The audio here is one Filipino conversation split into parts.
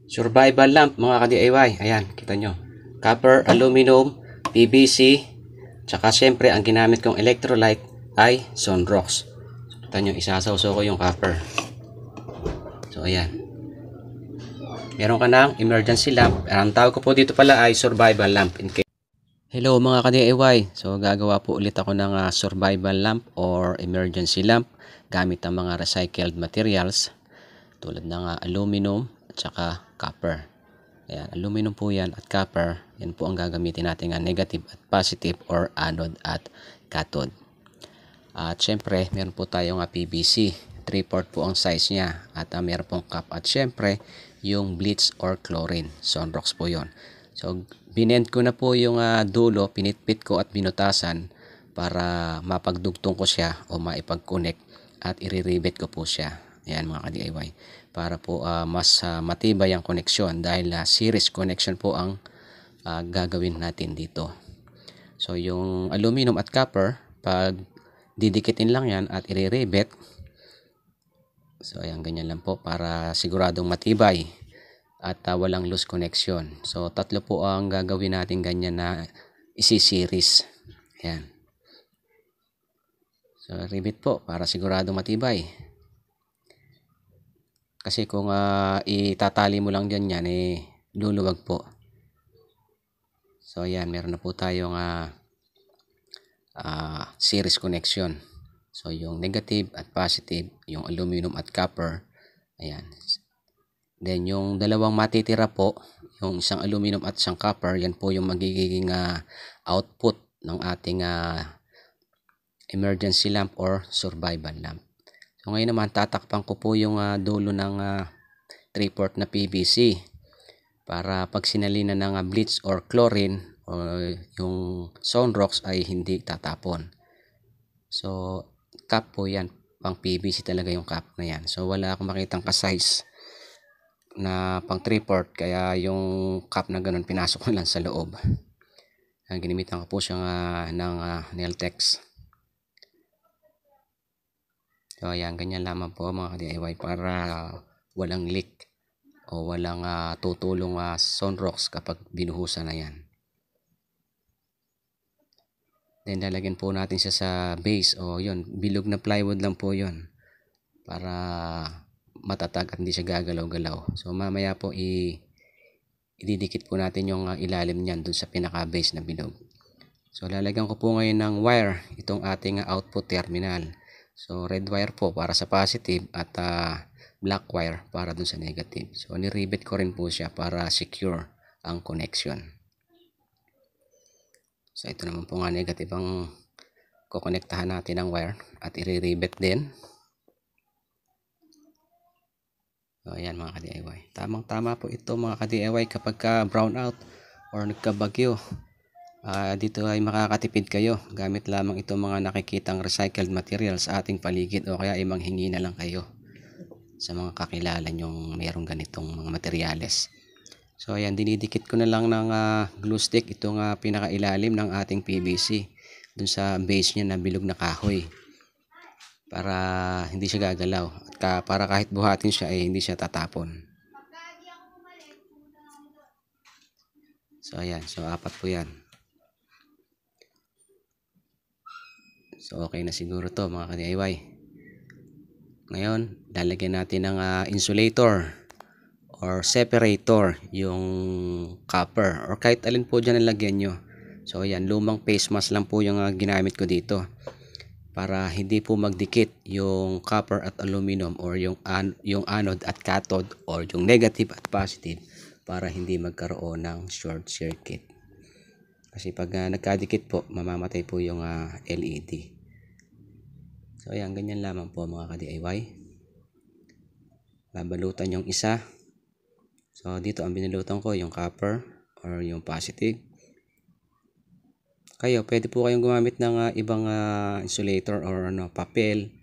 Survival lamp mga ka-DIY. Ayan, kita nyo. Copper, aluminum, PVC, tsaka syempre ang ginamit kong electrolyte ay Sunrox. So, kita nyo, isasawsaw ko yung copper. So ayan. Meron ka ng emergency lamp. Ang tawag ko po dito pala ay survival lamp. Hello mga ka-DIY. So gagawa po ulit ako ng survival lamp or emergency lamp gamit ang mga recycled materials tulad ng aluminum at saka copper. Ayan, aluminum po yan at copper. Yan po ang gagamitin natin negative at positive or anode at cathode. At syempre, meron po tayong PVC. 3/4 po ang size niya. At meron pong cap. At syempre, yung bleach or chlorine. Sunrox po yon. So, binend ko na po yung dulo. Pinitpit ko at binutasan para mapagdugtong ko siya o maipag-connect at i-rivet ko po siya. Ayan mga ka-DIY. Para po mas matibay ang connection dahil series connection po ang gagawin natin dito. So, yung aluminum at copper, pag didikitin lang yan at i-rivet. So ayan, ganyan lang po para siguradong matibay at walang loose connection. So tatlo po ang gagawin natin ganyan na isi-series. Ayan. So rivet po para siguradong matibay. Kasi kung itatali mo lang dyan yan, luluwag po. So ayan, meron na po tayong series connection. So yung negative at positive, yung aluminum at copper, ayan. Then yung dalawang matitira po, yung isang aluminum at isang copper, yan po yung magiging output ng ating emergency lamp or survival lamp. So ngayon naman tatakpan ko po yung dulo ng 3/4 na PVC para pag sinalina ng bleach or chlorine o yung Sunrox ay hindi tatapon. So cap po yan, pang PVC talaga yung cap na yan. So wala akong makitang ka-size na pang 3/4 kaya yung cap na ganun pinasok ko lang sa loob. Ginamitan ko po siya ng Nailtex. So ayan, ganyan lamang po mga ka-DIY para walang leak o walang tutulong Sunrox kapag binuhusan na yan. Then lalagyan po natin siya sa base o yun, bilog na plywood lang po yun para matatag at hindi siya gagalaw-galaw. So mamaya po ididikit po natin yung ilalim niyan dun sa pinaka-base na bilog. So lalagyan ko po ngayon ng wire itong ating output terminal. So red wire po para sa positive at black wire para dun sa negative. So ni-rivet ko rin po siya para secure ang connection. So ito naman po negative ang kukonektahan natin ng wire at i-rivet din. So ayan mga ka-DIY. Tamang-tama po ito mga ka-DIY kapag brown out or nagkabagyo. Dito ay makakatipid kayo gamit lamang itong mga nakikitang recycled materials sa ating paligid o kaya ay manghingi na lang kayo sa mga kakilala nyong mayroong ganitong mga materyales. So ayan, dinidikit ko na lang ng glue stick itong pinakailalim ng ating PVC dun sa base niya na bilog na kahoy para hindi siya gagalaw at para kahit buhatin siya ay hindi siya tatapon. So ayan, so 4 po yan. So okay na siguro to mga ka-DIY. Ngayon, lalagyan natin ng insulator or separator yung copper or kahit alin po dyan ang lagyan nyo. So ayan, lumang face mask lang po yung ginamit ko dito para hindi po magdikit yung copper at aluminum or yung anode at cathode or yung negative at positive para hindi magkaroon ng short circuit. Kasi pag nagkadikit po, mamamatay po yung LED. So ayan, ganyan lamang po mga ka-DIY. Babalutan yung isa. So dito ang binalutan ko yung copper or yung positive. Kayo, pwede po kayong gumamit ng ibang insulator or papel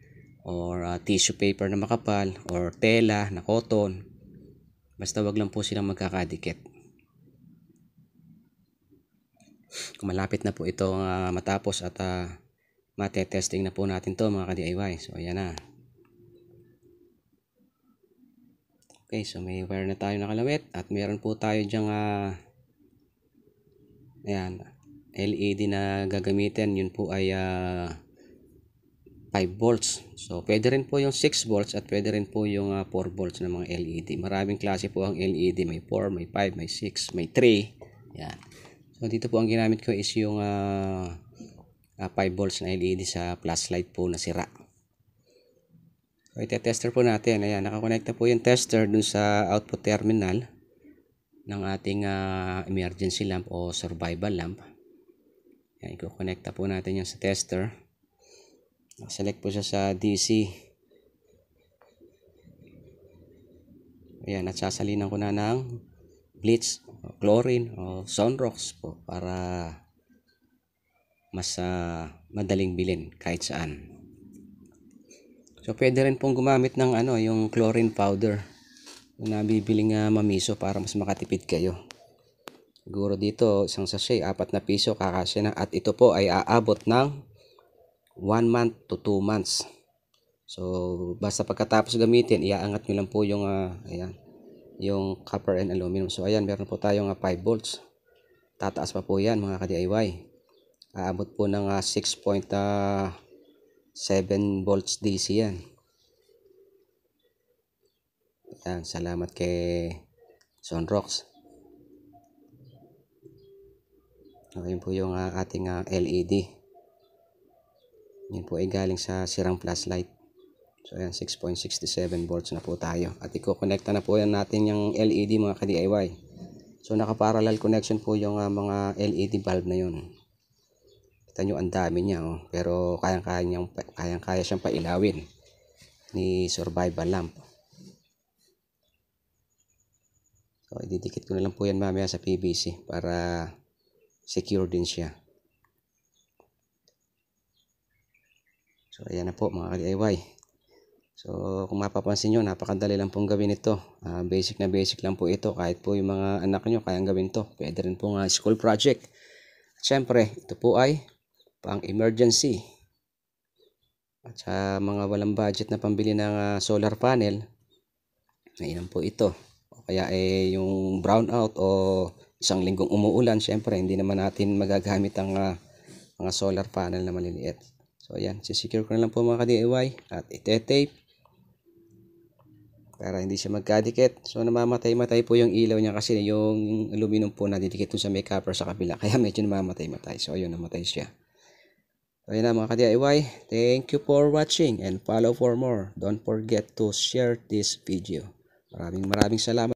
or tissue paper na makapal or tela na cotton. Basta wag lang po silang magkakadikit. Kung malapit na po ito matapos at mate-testing na po natin to mga ka-DIY. So ayan na. Okay. Okay, so may wire na tayo nakalawit at meron po tayo dyang ayan, LED na gagamitin. Yun po ay 5 volts. So pwede rin po yung 6 volts at pwede rin po yung 4 volts na mga LED. Maraming klase po ang LED. May 4, may 5, may 6, may 3. Yan. So dito po ang ginamit ko is yung 5 volts na LED sa flashlight po na sira. So ite-tester po natin. Ayan, nakakonekta po yung tester dun sa output terminal ng ating emergency lamp o survival lamp. Ayan, i-connecta po natin yung sa tester. Select po siya sa DC. Ayan, at sasalinan ko na ng bleach, chlorine o Sonrox po para mas madaling bilhin kahit saan. So pwede rin pong gumamit ng yung chlorine powder na bibiling mamiso para mas makatipid kayo. Siguro dito isang sachet 4 na piso kakasya na, at ito po ay aabot ng 1 month to 2 months. So basta pagkatapos gamitin, iaangat nyo lang po yung ayan, yung copper and aluminum. So ayan, meron po tayong 5 volts. Tataas pa po yan mga ka-DIY. Aabot po ng 6.7 volts DC yan. Ayan, salamat kay Sonrox. Ayan po yung ating LED. Yan po ay galing sa sirang flashlight. So ayan, 6.67 volts na po tayo. At i-connecta na po yan natin yung LED mga ka-DIY. So naka-parallel connection po yung mga LED bulb na yun. Kita nyo ang dami niya, oh. Pero kayang-kaya siyang pailawin ni survival lamp. So ididikit ko na lang po yan mamaya sa PVC para secure din siya. So ayan na po mga ka-DIY. So kung mapapansin nyo, napakadali lang pong gawin ito. Basic na basic lang po ito. Kahit po yung mga anak nyo kayang gawin to. Pwede rin po school project. At syempre, ito po ay pang emergency. At sa mga walang budget na pambili ng solar panel, mainam po ito. O kaya yung brownout o isang linggong umuulan, syempre hindi naman natin magagamit ang mga solar panel na maliliit. So ayan, sisecure ko na lang po mga ka-DIY at ite-tape para hindi siya magkadikit. So namamatay-matay po yung ilaw niya kasi yung aluminum po nadidikit sa may copper sa kabila, kaya medyo namamatay-matay. So ayun, namatay siya. So ayun na mga ka-DIY, thank you for watching and follow for more. Don't forget to share this video. Maraming salamat.